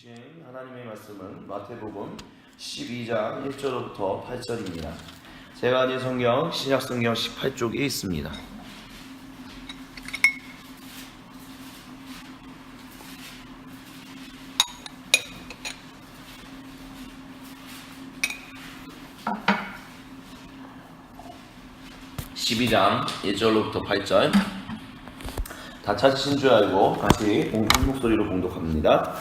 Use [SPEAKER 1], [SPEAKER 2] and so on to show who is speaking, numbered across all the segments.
[SPEAKER 1] 주신 하나님의 말씀은 마태복음 12장 1절부터 8절입니다. 제가 가진 성경 신약성경 18쪽에 있습니다. (12장) 1절로부터 8절 다 찾으신 줄 알고 같이 큰 목소리로 봉독합니다.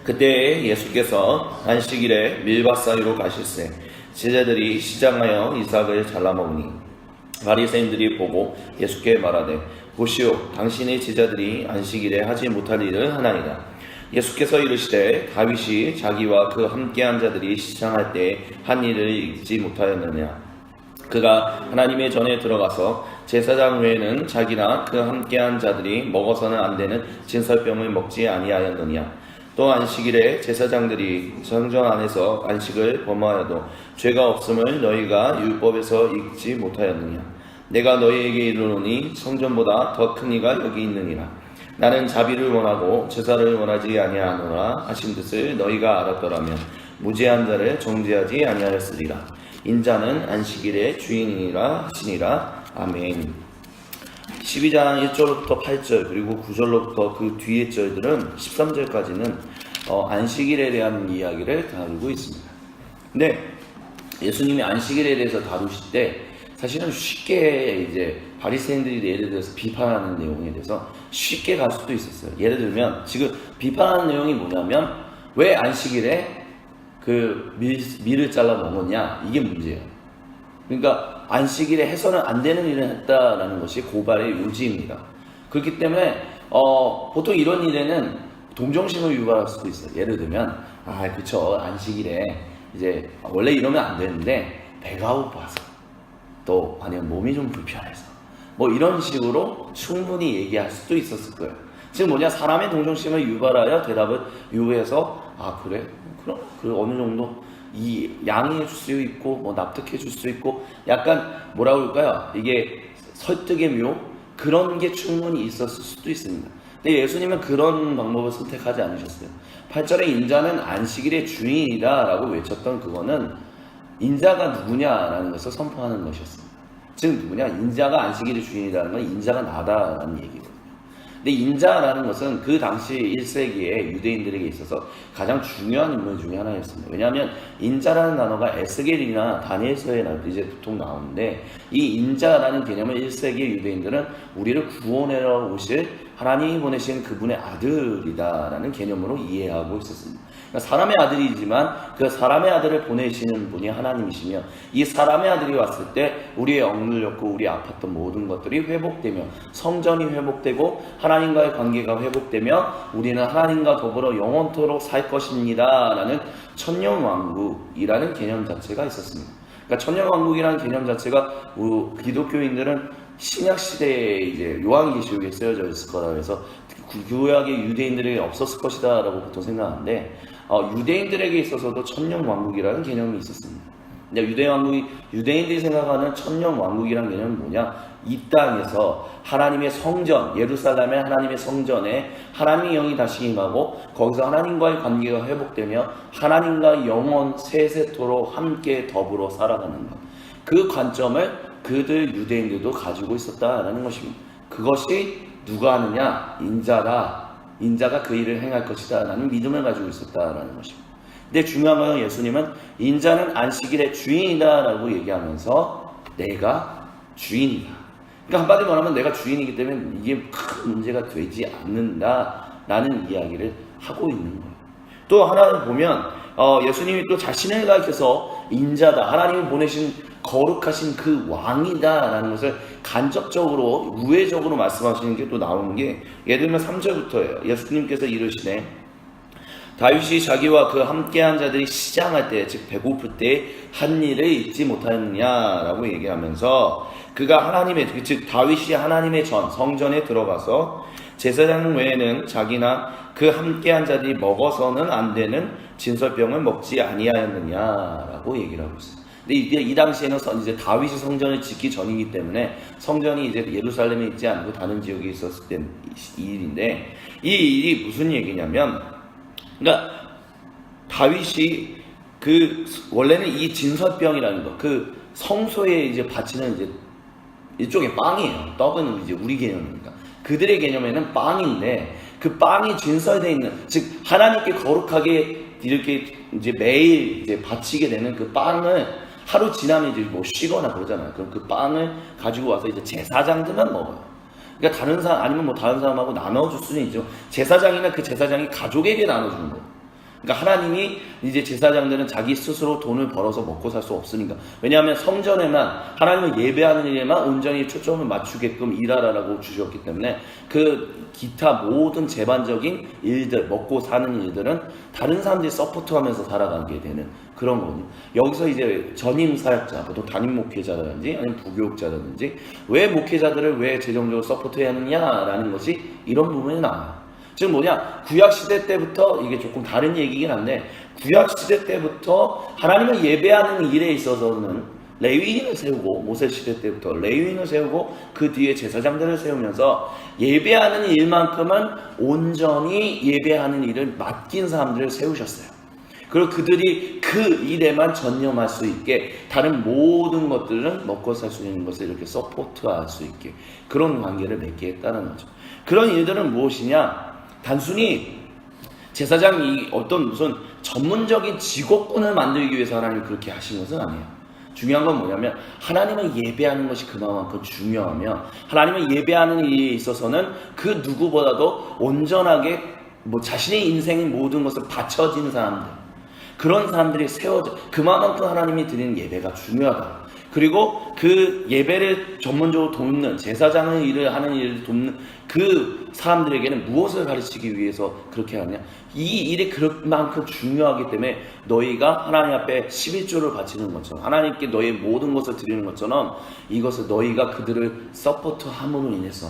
[SPEAKER 1] 그때 예수께서 안식일에 밀밭 사이로 가실새 제자들이 시장하여 이삭을 잘라 먹으니 바리새인들이 보고 예수께 말하되 보시오, 당신의 제자들이 안식일에 하지 못할 일을 하나이다. 예수께서 이르시되 다윗이 자기와 그 함께한 자들이 시장할 때 한 일을 잊지 못하였느냐. 그가 하나님의 전에 들어가서 제사장 외에는 자기나 그 함께한 자들이 먹어서는 안 되는 진설병을 먹지 아니하였느냐. 또 안식일에 제사장들이 성전 안에서 안식을 범하여도 죄가 없음을 너희가 율법에서 읽지 못하였느냐. 내가 너희에게 이르노니 성전보다 더 큰 이가 여기 있느니라. 나는 자비를 원하고 제사를 원하지 아니하노라 하신 뜻을 너희가 알았더라면 무죄한 자를 정죄하지 아니하였으리라. 인자는 안식일의 주인이니라 하시니라. 아멘. 12장 1절부터 8절 그리고 9절로부터 그 뒤의 절들은 13절까지는 안식일에 대한 이야기를 다루고 있습니다. 근데 예수님이 안식일에 대해서 다루실 때 사실은 쉽게 이제 바리새인들이 예를 들어서 비판하는 내용에 대해서 쉽게 갈 수도 있었어요. 예를 들면 지금 비판하는 내용이 뭐냐면 왜 안식일에 그 밀을 잘라 먹었냐, 이게 문제예요. 그러니까 안식일에 해서는 안 되는 일을 했다라는 것이 고발의 요지입니다. 그렇기 때문에 보통 이런 일에는 동정심을 유발할 수도 있어요. 예를 들면 그쵸, 안식일에 이제 원래 이러면 안 되는데 배가 고파서 또 아니면 몸이 좀 불편해서 뭐 이런 식으로 충분히 얘기할 수도 있었을 거예요. 지금 뭐냐, 사람의 동정심을 유발하여 대답을 요구해서 그래? 그럼 어느 정도 이 양해해 줄 수 있고 뭐 납득해 줄 수 있고 약간 뭐라고 할까요? 이게 설득의 묘? 그런 게 충분히 있었을 수도 있습니다. 근데 예수님은 그런 방법을 선택하지 않으셨어요. 8절에 인자는 안식일의 주인이다 라고 외쳤던 그거는 인자가 누구냐라는 것을 선포하는 것이었습니다. 즉 누구냐? 인자가 안식일의 주인이라는 건 인자가 나다라는 얘기거든요. 근데 인자라는 것은 그 당시 1세기에 유대인들에게 있어서 가장 중요한 인물 중에 하나였습니다. 왜냐하면 인자라는 단어가 에스겔이나 다니엘서에 이제 보통 나오는데 이 인자라는 개념을 1세기 유대인들은 우리를 구원하러 오실 하나님이 보내신 그분의 아들이다라는 개념으로 이해하고 있었습니다. 그러니까 사람의 아들이지만 그 사람의 아들을 보내시는 분이 하나님이시며 이 사람의 아들이 왔을 때 우리의 억눌렸고 우리 아팠던 모든 것들이 회복되며 성전이 회복되고 하나님과의 관계가 회복되며 우리는 하나님과 더불어 영원토록 살 것입니다 라는 천년왕국이라는 개념 자체가 있었습니다. 그러니까 천년왕국이라는 개념 자체가 기독교인들은 신약시대에 이제 요한계시록에 쓰여져 있을 거라 해서 구약의 유대인들에게 없었을 것이다 라고 보통 생각하는데 유대인들에게 있어서도 천년왕국이라는 개념이 있었습니다. 근데 유대인들이 생각하는 천년왕국이라는 개념은 뭐냐? 이 땅에서 하나님의 성전, 예루살렘의 하나님의 성전에 하나님의 영이 다시 임하고 거기서 하나님과의 관계가 회복되며 하나님과 영원 세세토록 함께 더불어 살아가는 것. 그 관점을 그들 유대인들도 가지고 있었다라는 것입니다. 그것이 누가 하느냐? 인자다. 인자가 그 일을 행할 것이다 라는 믿음을 가지고 있었다라는 것입니다. 근데 중요한 건 예수님은 인자는 안식일의 주인이다 라고 얘기하면서 내가 주인이다. 그러니까 한마디로 말하면 내가 주인이기 때문에 이게 큰 문제가 되지 않는다 라는 이야기를 하고 있는 거예요. 또 하나는 보면 예수님이 또 자신을 가리켜서 인자다, 하나님이 보내신 거룩하신 그 왕이다 라는 것을 간접적으로 우회적으로 말씀하시는 게 또 나오는 게 예를 들면 3절부터예요. 예수님께서 이르시되 다윗이 자기와 그 함께한 자들이 시장할 때, 즉 배고플 때 한 일을 잊지 못하였느냐라고 얘기하면서 그가 하나님의, 즉 다윗이 하나님의 전 성전에 들어가서 제사장 외에는 자기나 그 함께한 자들이 먹어서는 안 되는 진설병을 먹지 아니하였느냐라고 얘기를 하고 있어요. 근데 이제 이 당시에는 이제 다윗이 성전을 짓기 전이기 때문에 성전이 이제 예루살렘에 있지 않고 다른 지역에 있었을 때 이 일인데 이 일이 무슨 얘기냐면 그러니까 다윗이 그 원래는 이 진설병이라는 거, 그 성소에 이제 바치는 이제 이쪽에 빵이에요. 떡은 이제 우리 개념이니까. 그들의 개념에는 빵인데 그 빵이 진설되어 있는, 즉 하나님께 거룩하게 이렇게 이제 매일 이제 바치게 되는 그 빵을 하루 지나면 이제 뭐 쉬거나 그러잖아요. 그럼 그 빵을 가지고 와서 이제 제사장들만 먹어요. 그러니까 다른 사람 아니면 뭐 다른 사람하고 나눠줄 수는 있죠. 제사장이나 그 제사장이 가족에게 나눠주는 거예요. 그러니까 하나님이 이제 제사장들은 자기 스스로 돈을 벌어서 먹고 살 수 없으니까. 왜냐하면 성전에만 하나님을 예배하는 일에만 온전히 초점을 맞추게끔 일하라고 주셨기 때문에 그 기타 모든 재반적인 일들, 먹고 사는 일들은 다른 사람들이 서포트하면서 살아가게 되는 그런 거거든요. 여기서 이제 전임 사역자, 보통 담임 목회자라든지 아니면 부교육자라든지 왜 목회자들을 왜 재정적으로 서포트해야 하느냐라는 것이 이런 부분이 나와요. 즉 뭐냐, 구약시대 때부터, 이게 조금 다른 얘기긴 한데 구약시대 때부터 하나님을 예배하는 일에 있어서는 레위인을 세우고, 모세시대 때부터 레위인을 세우고 그 뒤에 제사장들을 세우면서 예배하는 일만큼은 온전히 예배하는 일을 맡긴 사람들을 세우셨어요. 그리고 그들이 그 일에만 전념할 수 있게 다른 모든 것들은 먹고 살 수 있는 것을 이렇게 서포트할 수 있게 그런 관계를 맺게 했다는 거죠. 그런 일들은 무엇이냐? 단순히 제사장이 어떤 무슨 전문적인 직업군을 만들기 위해서 하나님이 그렇게 하신 것은 아니에요. 중요한 건 뭐냐면 하나님을 예배하는 것이 그만큼 중요하며 하나님을 예배하는 일에 있어서는 그 누구보다도 온전하게 뭐 자신의 인생의 모든 것을 바쳐진 사람들, 그런 사람들이 세워져, 그만큼 하나님이 드리는 예배가 중요하다. 그리고 그 예배를 전문적으로 돕는, 제사장의 일을 하는 일을 돕는 그 사람들에게는 무엇을 가르치기 위해서 그렇게 하느냐? 이 일이 그만큼 중요하기 때문에 너희가 하나님 앞에 11조를 바치는 것처럼, 하나님께 너희의 모든 것을 드리는 것처럼 이것을 너희가 그들을 서포트함으로 인해서,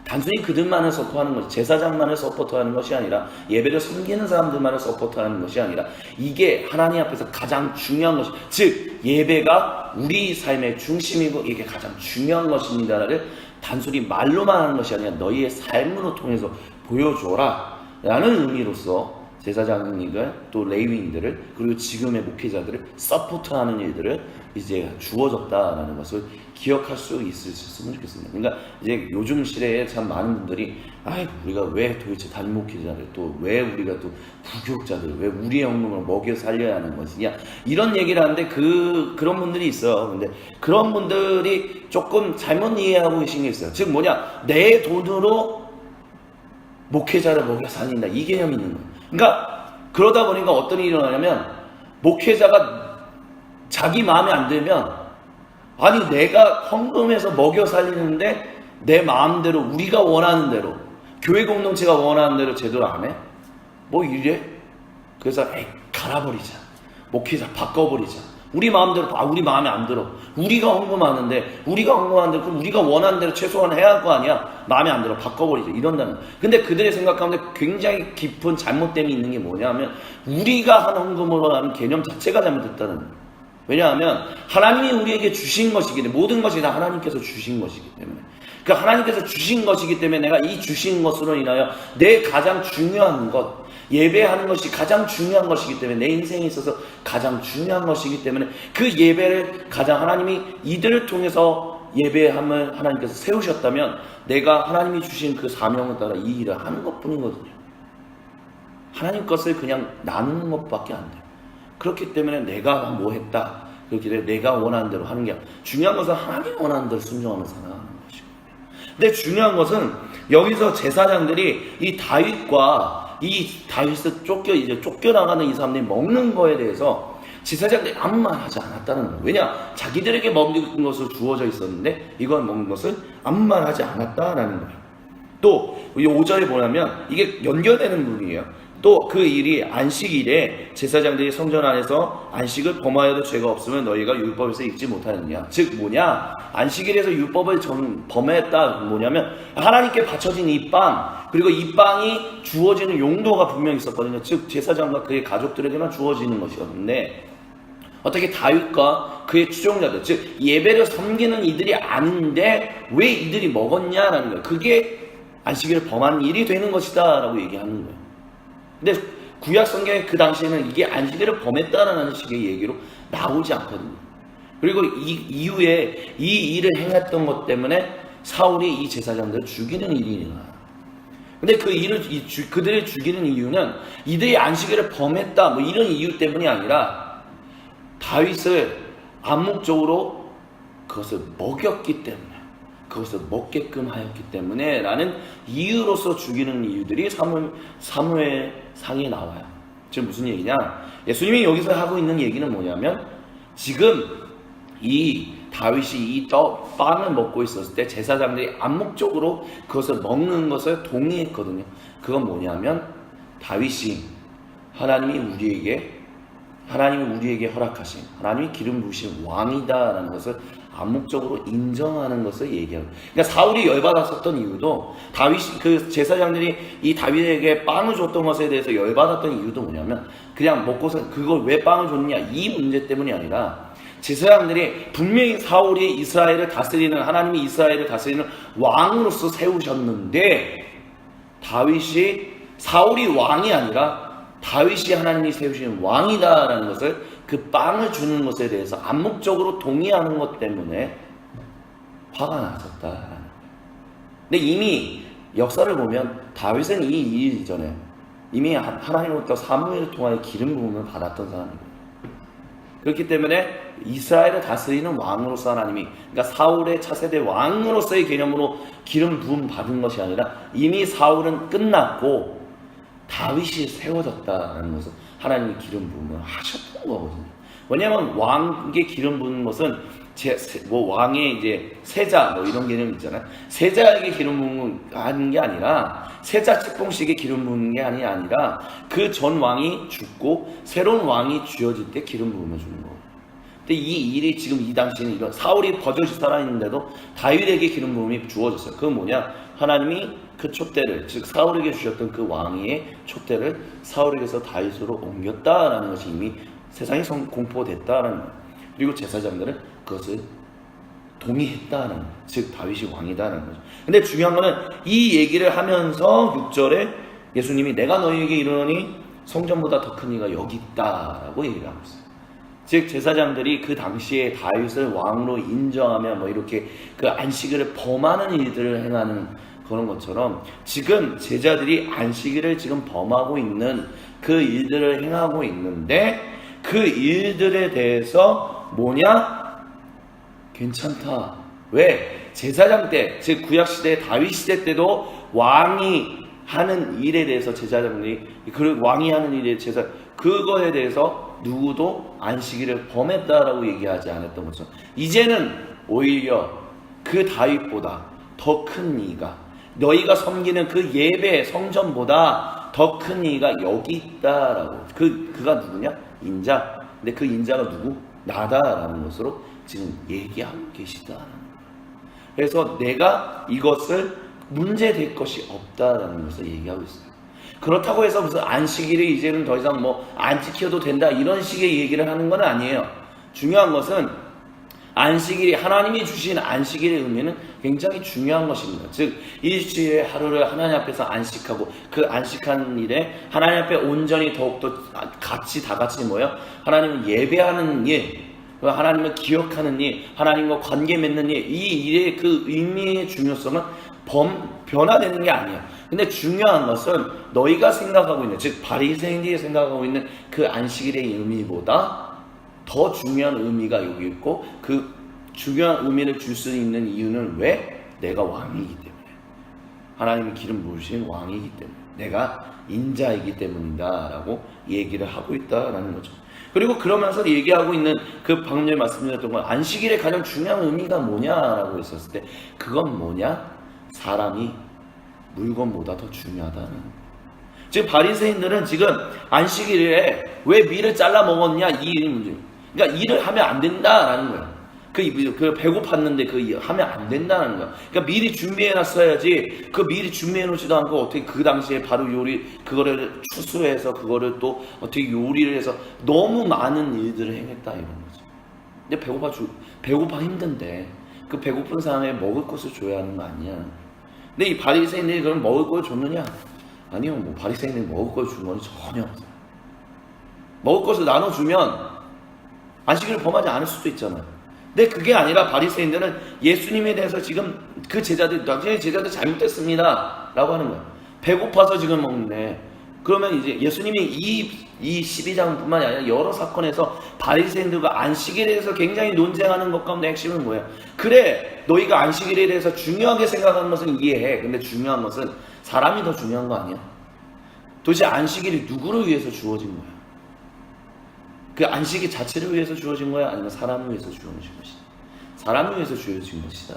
[SPEAKER 1] 단순히 그들만을 서포트하는 것이, 제사장만을 서포트하는 것이 아니라, 예배를 섬기는 사람들만을 서포트하는 것이 아니라, 이게 하나님 앞에서 가장 중요한 것이, 즉 예배가 우리 삶의 중심이고 이게 가장 중요한 것입니다를 단순히 말로만 하는 것이 아니라 너희의 삶으로 통해서 보여줘라 라는 의미로서 제사장님들, 또 레위인들을, 그리고 지금의 목회자들을 서포트하는 일들을 이제 주어졌다라는 것을 기억할 수 있으셨으면 좋겠습니다. 그러니까 이제 요즘 시대에 참 많은 분들이 우리가 왜 도대체 담임 목회자를, 또 왜 우리가 또 부교육자들, 왜 우리의 헌금을 먹여 살려야 하는 것이냐, 이런 얘기를 하는데 그런 분들이 있어요. 근데 그런 분들이 조금 잘못 이해하고 계신 게 있어요. 즉 뭐냐, 내 돈으로 목회자를 먹여 살린다, 이 개념이 있는 거예요. 그러니까 그러다 보니까 어떤 일이 일어나냐면, 목회자가 자기 마음에 안 들면, 아니 내가 헌금해서 먹여 살리는데 내 마음대로, 우리가 원하는 대로, 교회 공동체가 원하는 대로 제대로 안 해? 뭐 이래? 그래서 갈아버리자, 목회자 바꿔버리자, 우리 마음대로, 우리 마음에 안 들어, 우리가 헌금하는데 그럼 우리가 원하는 대로 최소한 해야 할 거 아니야, 마음에 안 들어, 바꿔버리자, 이런다는 거야. 근데 그들의 생각 가운데 굉장히 깊은 잘못됨이 있는 게 뭐냐면, 우리가 한 헌금으로 하는 개념 자체가 잘못됐다는 거예요. 왜냐하면 하나님이 우리에게 주신 것이기 때문에, 모든 것이 다 하나님께서 주신 것이기 때문에, 그러니까 하나님께서 주신 것이기 때문에 내가 이 주신 것으로 인하여 내 가장 중요한 것, 예배하는 것이 가장 중요한 것이기 때문에, 내 인생에 있어서 가장 중요한 것이기 때문에 그 예배를 가장, 하나님이 이들을 통해서 예배함을 하나님께서 세우셨다면 내가 하나님이 주신 그 사명에 따라 이 일을 하는 것뿐이거든요. 하나님 것을 그냥 나누는 것밖에 안 돼요. 그렇기 때문에 내가 뭐 했다, 그렇기 때문에 내가 원하는 대로 하는 게 아니라, 중요한 것은 하나님이 원하는 대로 순종하면서 살아가는 것이거든요. 근데 중요한 것은 여기서 제사장들이 이 다윗을 쫓겨나가는 이 사람들이 먹는 거에 대해서 제사장들이 아무 말 하지 않았다는 거예요. 왜냐? 자기들에게 먹는 것을 주어져 있었는데 이걸 먹는 것을 아무 말 하지 않았다라는 거예요. 또 5절에 보면 이게 연결되는 부분이에요. 또 그 일이 안식일에 제사장들이 성전 안에서 안식을 범하여도 죄가 없으면 너희가 율법에서 읽지 못하느냐. 즉 뭐냐, 안식일에서 율법을 범했다, 뭐냐면 하나님께 바쳐진 이 빵, 그리고 이 빵이 주어지는 용도가 분명히 있었거든요. 즉 제사장과 그의 가족들에게만 주어지는 것이었는데, 어떻게 다윗과 그의 추종자들, 즉 예배를 섬기는 이들이 아닌데 왜 이들이 먹었냐라는 거예요. 그게 안식일을 범한 일이 되는 것이다 라고 얘기하는 거예요. 근데 구약 성경에 그 당시에는 이게 안식일을 범했다라는 식의 얘기로 나오지 않거든요. 그리고 이후에 이 일을 행했던 것 때문에 사울이 이 제사장들을 죽이는 일이 일어나요. 근데 그 일을 그들을 죽이는 이유는 이들이 안식일을 범했다 뭐 이런 이유 때문이 아니라 다윗을 암묵적으로 그것을 먹였기 때문에, 그것을 먹게끔 하였기 때문에 라는 이유로서 죽이는 이유들이 사무엘상에 나와요. 지금 무슨 얘기냐? 예수님이 여기서 하고 있는 얘기는 뭐냐면, 지금 이 다윗이 이 빵을 먹고 있었을 때 제사장들이 암묵적으로 그것을 먹는 것을 동의했거든요. 그건 뭐냐면, 다윗이 하나님이 우리에게 허락하신, 하나님이 기름 부으신 왕이다라는 것을 암묵적으로 인정하는 것을 얘기하고, 그러니까 사울이 열받았었던 이유도, 다윗이 그 제사장들이 이 다윗에게 빵을 줬던 것에 대해서 열받았던 이유도 뭐냐면, 그냥 먹고서 그걸 왜 빵을 줬느냐 이 문제 때문이 아니라, 제사장들이 분명히 사울이 이스라엘을 다스리는, 하나님이 이스라엘을 다스리는 왕으로서 세우셨는데, 사울이 왕이 아니라 다윗이 하나님이 세우신 왕이다라는 것을, 그 빵을 주는 것에 대해서 암묵적으로 동의하는 것 때문에 화가 났었다. 근데 이미 역사를 보면 다윗은 이 일 이전에 이미 하나님으로부터 사무엘을 통하여 기름 부음을 받았던 사람입니다. 그렇기 때문에 이스라엘을 다스리는 왕으로서 하나님이, 그러니까 사울의 차세대 왕으로서의 개념으로 기름 부음 받은 것이 아니라 이미 사울은 끝났고 다윗이 세워졌다는 것은 하나님이 기름 부음을 하셨던 거거든요. 왜냐하면 왕에게 기름 부은 것은 왕의 이제 세자 뭐 이런 개념 있잖아요. 세자에게 기름 부음을 하는 게 아니라, 세자 책봉식에 기름 부은 게 아니라 그 전 왕이 죽고 새로운 왕이 쥐어질 때 기름 부음을 주는 거예요. 근데 이 일이 지금 이 당시에는 이런, 사울이 버젓이 살아있는데도 다윗에게 기름 부음이 주어졌어요. 그건 뭐냐? 하나님이 그 촛대를, 즉 사울에게 주셨던 그 왕위의 촛대를 사울에게서 다윗으로 옮겼다라는 것이 이미 세상에 공포됐다라는 거예요. 그리고 제사장들은 그것을 동의했다는 거예요. 즉 다윗이 왕이다라는 거죠. 근데 중요한 거는 이 얘기를 하면서 6절에 예수님이 내가 너희에게 이르노니 성전보다 더 큰 이가 여기 있다라고 얘기를 하고 있어요. 즉 제사장들이 그 당시에 다윗을 왕으로 인정하며 뭐 이렇게 그 안식일을 범하는 일들을 행하는 그런 것처럼, 지금 제자들이 안식일을 지금 범하고 있는 그 일들을 행하고 있는데, 그 일들에 대해서 뭐냐? 괜찮다. 왜? 제사장 때, 즉 구약시대 다윗 시대 때도 왕이 하는 일에 대해서 제사장들이, 그 왕이 하는 일에 그거에 대해서 누구도 안식일을 범했다라고 얘기하지 않았던 것처럼, 이제는 오히려 그 다윗보다 더 큰 이가, 너희가 섬기는 그 예배 성전보다 더 큰 이가 여기 있다라고. 그가 누구냐? 인자. 근데 그 인자가 누구? 나다라는 것으로 지금 얘기하고 계시다라는 거예요. 그래서 내가 이것을 문제될 것이 없다라는 것을 얘기하고 있어요. 그렇다고 해서 무슨 안식일이 이제는 더 이상 뭐 안 지켜도 된다 이런 식의 얘기를 하는 건 아니에요. 중요한 것은 안식일이, 하나님이 주신 안식일의 의미는 굉장히 중요한 것입니다. 즉 일주일에 하루를 하나님 앞에서 안식하고, 그 안식하는 일에 하나님 앞에 온전히 더욱더 다 같이 모여 하나님을 예배하는 일, 하나님을 기억하는 일, 하나님과 관계 맺는 일, 이 일의 그 의미의 중요성은 변화되는 게 아니에요. 근데 중요한 것은 너희가 생각하고 있는, 즉 바리새인들이 생각하고 있는 그 안식일의 의미보다 더 중요한 의미가 여기 있고, 그 중요한 의미를 줄 수 있는 이유는 왜? 내가 왕이기 때문에, 하나님이 기름 부으신 왕이기 때문에, 내가 인자이기 때문이다 라고 얘기를 하고 있다라는 거죠. 그리고 그러면서 얘기하고 있는 그 방금 전에 말씀드렸던 건, 안식일의 가장 중요한 의미가 뭐냐라고 했었을 때, 그건 뭐냐? 사람이 물건보다 더 중요하다는 거예요. 지금 바리새인들은 지금 안식일에 왜 밀을 잘라 먹었냐, 이 문제. 그러니까 일을 하면 안 된다라는 거예요. 그 배고팠는데 하면 안 된다는 거야. 그러니까 미리 준비해놨어야지. 그 미리 준비해놓지도 않고 어떻게 그 당시에 바로 그거를 추수해서 그거를 또 어떻게 요리를 해서 너무 많은 일들을 행했다 이런 거죠. 근데 배고파 힘든데 그 배고픈 사람에 먹을 것을 줘야 하는 거 아니야. 근데 이 바리새인들이 그럼 먹을 걸 줬느냐? 아니요, 뭐 바리새인들이 먹을 걸 준 건 전혀 없어요. 먹을 것을 나눠주면 안식일을 범하지 않을 수도 있잖아요. 근데 그게 아니라 바리새인들은 예수님에 대해서 지금 그 제자들, 당신의 제자들 잘못됐습니다 라고 하는 거예요. 배고파서 지금 먹는데, 그러면 이제 예수님이 이 12장뿐만이 아니라 여러 사건에서 바리새인들과 안식일에 대해서 굉장히 논쟁하는 것 가운데 핵심은 뭐예요? 그래, 너희가 안식일에 대해서 중요하게 생각하는 것은 이해해. 근데 중요한 것은 사람이 더 중요한 거 아니야? 도대체 안식일이 누구를 위해서 주어진 거야? 그 안식일 자체를 위해서 주어진 거야? 아니면 사람을 위해서 주어진 것이다? 사람을 위해서 주어진 것이다.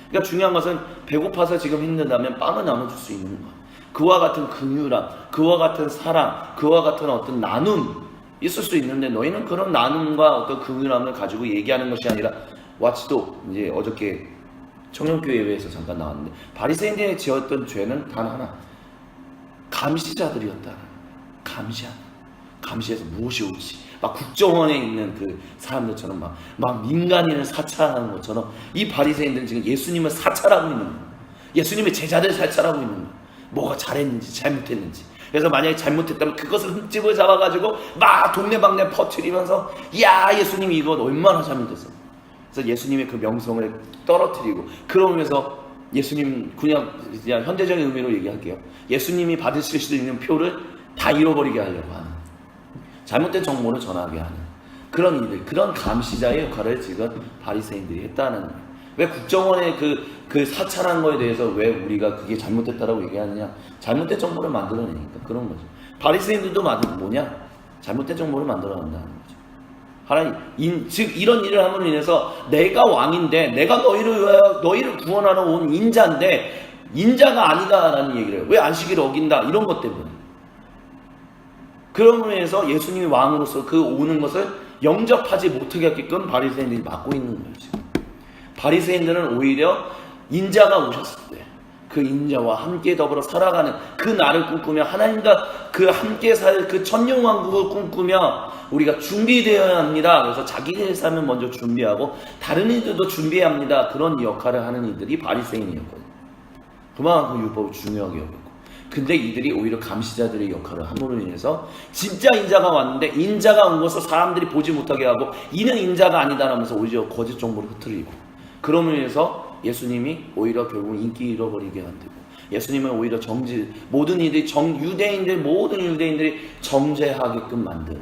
[SPEAKER 1] 그러니까 중요한 것은 배고파서 지금 힘들다면 빵을 나눠줄 수 있는 거야. 그와 같은 긍휼함, 그와 같은 사랑, 그와 같은 어떤 나눔 있을 수 있는데, 너희는 그런 나눔과 어떤 긍휼함을 가지고 얘기하는 것이 아니라, 와치도 이제 어저께 청년교회 예배에서 잠깐 나왔는데, 바리새인들이 지었던 죄는 단 하나, 감시자들이었다는 거예요. 감시해서 무엇이 옳지, 막 국정원에 있는 그 사람들처럼 막 민간인을 사찰하는 것처럼 이 바리새인들은 지금 예수님을 사찰하고 있는 거예요. 예수님의 제자들 사찰하고 있는 거예요. 뭐가 잘했는지 잘못했는지. 그래서 만약에 잘못했다면 그것을 흠집을 잡아가지고 막 동네방네 퍼뜨리면서, 야, 예수님 이거 얼마나 잘못했어. 그래서 예수님의 그 명성을 떨어뜨리고, 그러면서 예수님, 그냥 현대적인 의미로 얘기할게요. 예수님이 받으실 수 있는 표를 다 잃어버리게 하려고 하는, 잘못된 정보를 전하게 하는 그런 일들, 그런 감시자의 역할을 지금 바리새인들이 했다는 거예요. 왜 국정원의 그 사찰한 거에 대해서 왜 우리가 그게 잘못됐다라고 얘기하느냐? 잘못된 정보를 만들어내니까 그런 거죠. 바리새인들도 뭐냐? 잘못된 정보를 만들어낸다는 거죠. 하나님, 즉 이런 일을 함으로 인해서 내가 왕인데, 내가 너희를 구원하러 온 인자인데 인자가 아니다라는 얘기를 해요. 왜 안식일을 어긴다? 이런 것 때문에. 그런 의미에서 예수님이 왕으로서 그 오는 것을 영접하지 못하게 하게끔 바리새인들이 막고 있는 거예요. 지금 바리새인들은 오히려 인자가 오셨을 때 그 인자와 함께 더불어 살아가는 그 날을 꿈꾸며, 하나님과 그 함께 살 그 천년왕국을 꿈꾸며 우리가 준비되어야 합니다. 그래서 자기의 삶을 먼저 준비하고 다른 이들도 준비해야 합니다. 그런 역할을 하는 이들이 바리새인이었거든요. 그만큼 율법을 중요하게 여겼고, 근데 이들이 오히려 감시자들의 역할을 함으로 인해서 진짜 인자가 왔는데, 인자가 온 것을 사람들이 보지 못하게 하고, 이는 인자가 아니다라면서 오히려 거짓 정보를 흩트리고, 그럼으로 인해서 예수님이 오히려 결국 인기 잃어버리게 만들고, 예수님은 오히려 모든 유대인들이 정죄하게끔 만드는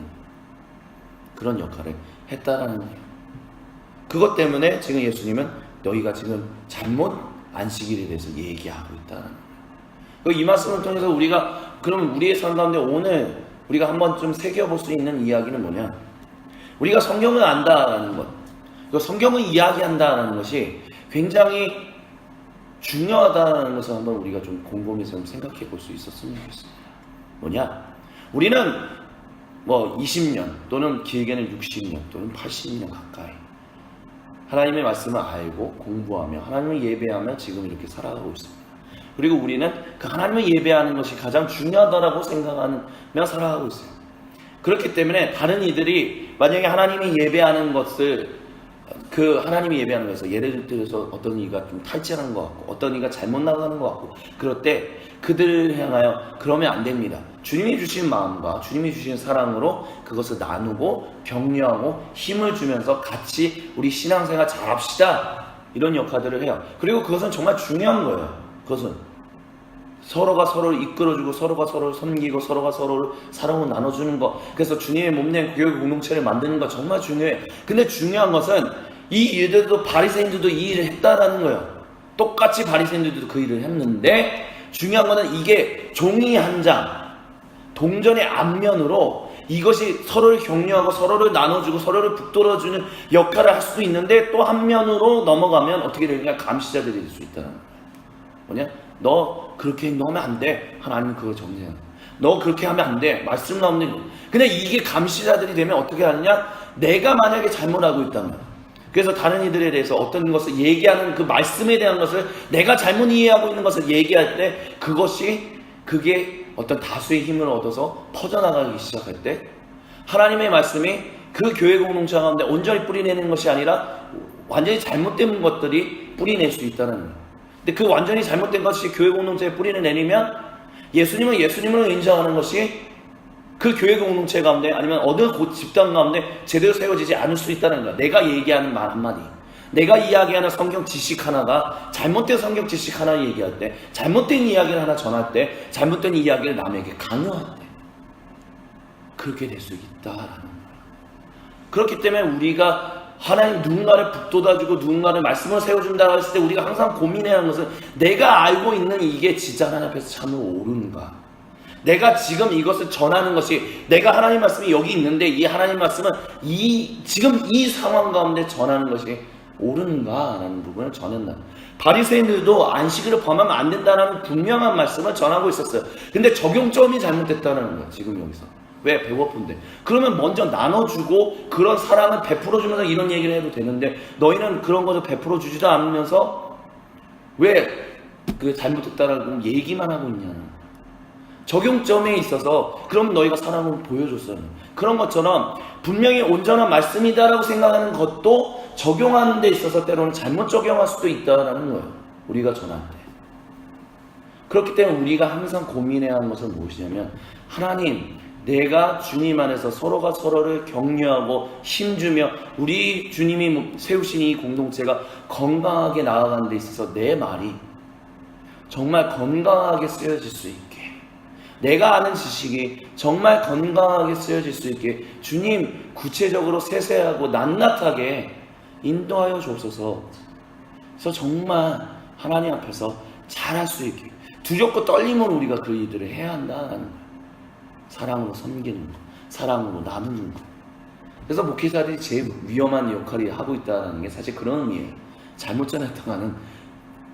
[SPEAKER 1] 그런 역할을 했다라는 거예요. 그것 때문에 지금 예수님은 너희가 지금 잘못 안식일에 대해서 얘기하고 있다는 거예요. 이 말씀을 통해서 우리가, 그러면 우리의 삶 가운데 오늘 우리가 한번 좀 새겨볼 수 있는 이야기는 뭐냐? 우리가 성경을 안다라는 것, 성경을 이야기한다라는 것이 굉장히 중요하다는 것을 한번 우리가 좀 곰곰이 좀 생각해 볼 수 있었으면 좋겠습니다. 뭐냐? 우리는 뭐 20년 또는 길게는 60년 또는 80년 가까이 하나님의 말씀을 알고 공부하며 하나님을 예배하며 지금 이렇게 살아가고 있습니다. 그리고 우리는 그 하나님을 예배하는 것이 가장 중요하다라고 생각하며 살아가고 있어요. 그렇기 때문에 다른 이들이 만약에 하나님이 예배하는 것을, 그 하나님이 예배하는 것에서 예를 들어서 어떤 이가 좀 탈진한 것 같고 어떤 이가 잘못 나가는 것 같고, 그럴 때 그들을 향하여 그러면 안 됩니다. 주님이 주신 마음과 주님이 주신 사랑으로 그것을 나누고 격려하고 힘을 주면서 같이 우리 신앙생활 잘합시다, 이런 역할들을 해요. 그리고 그것은 정말 중요한 거예요. 그것은 서로가 서로를 이끌어주고 서로가 서로를 섬기고 서로가 서로를 사랑으로 나눠주는 것, 그래서 주님의 몸된 교회 공동체를 만드는 것 정말 중요해. 근데 중요한 것은 이 일들도 바리새인들도 이 일을 했다라는 거예요. 똑같이 바리새인들도 그 일을 했는데, 중요한 거는 이게 종이 한 장 동전의 앞면으로 이것이 서로를 격려하고 서로를 나눠주고 서로를 북돋아주는 역할을 할 수도 있는데, 또 한 면으로 넘어가면 어떻게 되느냐? 감시자들이 될 수 있다는 거예요. 뭐냐? 너 그렇게 행동하면 안 돼. 하나님은 그거 정죄하는 거야. 너 그렇게 하면 안 돼. 말씀 나오는 거. 근데 이게 감시자들이 되면 어떻게 하느냐? 내가 만약에 잘못하고 있다면, 그래서 다른 이들에 대해서 어떤 것을 얘기하는 그 말씀에 대한 것을 내가 잘못 이해하고 있는 것을 얘기할 때, 그게 어떤 다수의 힘을 얻어서 퍼져나가기 시작할 때, 하나님의 말씀이 그 교회 공동체 가운데 온전히 뿌리내는 것이 아니라 완전히 잘못된 것들이 뿌리낼 수 있다는 거예요. 근데 그 완전히 잘못된 것이 교회 공동체에 뿌리를 내리면 예수님을 예수님으로 인정하는 것이 그 교회 공동체 가운데 아니면 어느 곳 집단 가운데 제대로 세워지지 않을 수 있다는 거야. 내가 얘기하는 말 한마디, 내가 이야기하는 성경 지식 하나가 잘못된 성경 지식 하나 얘기할 때, 잘못된 이야기를 하나 전할 때, 잘못된 이야기를 남에게 강요할 때 그렇게 될 수 있다라는 거야. 그렇기 때문에 우리가 하나님 누군가를 북돋아주고 누군가를 말씀을 세워준다고 했을 때 우리가 항상 고민해야 하는 것은 내가 알고 있는 이게 진짜 하나님 앞에서 참으로 옳은가, 내가 지금 이것을 전하는 것이, 내가 하나님 말씀이 여기 있는데 이 하나님 말씀은 지금 이 상황 가운데 전하는 것이 옳은가라는 부분을 전한다. 바리새인들도 안식일을 범하면 안 된다는 분명한 말씀을 전하고 있었어요. 근데 적용점이 잘못됐다는 거야 지금 여기서. 왜? 배고픈데. 그러면 먼저 나눠주고 그런 사랑을 베풀어주면서 이런 얘기를 해도 되는데 너희는 그런 것을 베풀어주지도 않으면서 왜 그게 잘못됐다라고 얘기만 하고 있냐는. 적용점에 있어서 그럼 너희가 사랑을 보여줬어요. 그런 것처럼 분명히 온전한 말씀이다라고 생각하는 것도 적용하는 데 있어서 때로는 잘못 적용할 수도 있다라는 거예요. 우리가 전할 때. 그렇기 때문에 우리가 항상 고민해야 하는 것은 무엇이냐면, 하나님, 내가 주님 안에서 서로가 서로를 격려하고 힘주며 우리 주님이 세우신 이 공동체가 건강하게 나아가는 데 있어서 내 말이 정말 건강하게 쓰여질 수 있게, 내가 아는 지식이 정말 건강하게 쓰여질 수 있게 주님 구체적으로 세세하고 낱낱하게 인도하여 주옵소서. 그래서 정말 하나님 앞에서 잘할 수 있게, 두렵고 떨림으로 우리가 그 일들을 해야 한다는 거예요. 사랑으로 섬기는 것, 사랑으로 나누는 것. 그래서 목회자들이 제일 위험한 역할을 하고 있다는 게 사실 그런 의미예요. 잘못 전했다가는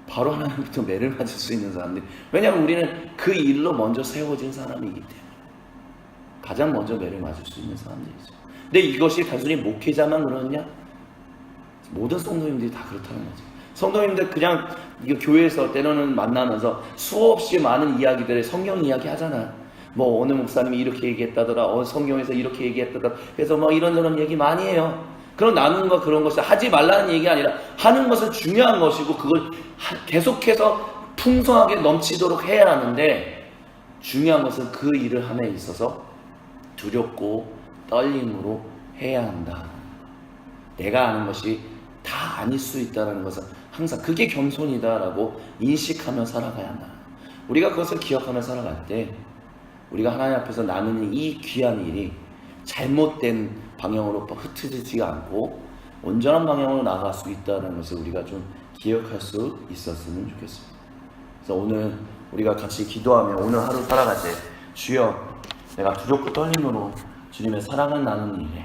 [SPEAKER 1] 바로 하나님부터 매를 맞을 수 있는 사람들. 왜냐하면 우리는 그 일로 먼저 세워진 사람이기 때문에 가장 먼저 매를 맞을 수 있는 사람들이죠. 근데 이것이 단순히 목회자만 그러냐? 모든 성도님들이 다 그렇다는 거죠. 성도님들 그냥 이거 교회에서 때로는 만나면서 수없이 많은 이야기들을 성경 이야기 하잖아요. 뭐 어느 목사님이 이렇게 얘기했다더라, 성경에서 이렇게 얘기했다더라. 그래서 뭐 이런저런 얘기 많이 해요. 그런 나누는 거, 그런 것이 하지 말라는 얘기가 아니라 하는 것은 중요한 것이고 그걸 계속해서 풍성하게 넘치도록 해야 하는데, 중요한 것은 그 일을 함에 있어서 두렵고 떨림으로 해야 한다. 내가 아는 것이 다 아닐 수 있다는 것은 항상 그게 겸손이다라고 인식하며 살아가야 한다. 우리가 그것을 기억하며 살아갈 때 우리가 하나님 앞에서 나누는 이 귀한 일이 잘못된 방향으로 흩어지지가 않고 온전한 방향으로 나아갈 수 있다는 것을 우리가 좀 기억할 수 있었으면 좋겠습니다. 그래서 오늘 우리가 같이 기도하며 오늘 하루 살아갈 때, 주여, 내가 두렵고 떨림으로 주님의 사랑을 나누는 일에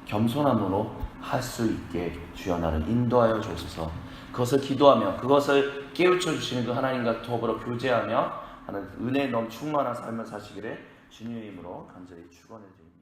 [SPEAKER 1] 겸손함으로 할 수 있게 주여 나를 인도하여 주소서. 그것을 기도하며 그것을 깨우쳐 주시는 그 하나님과 더불어 교제하며 하는 은혜 넘 충만한 삶을 사시기를 주님의 이름으로 간절히 축원해 드립니다.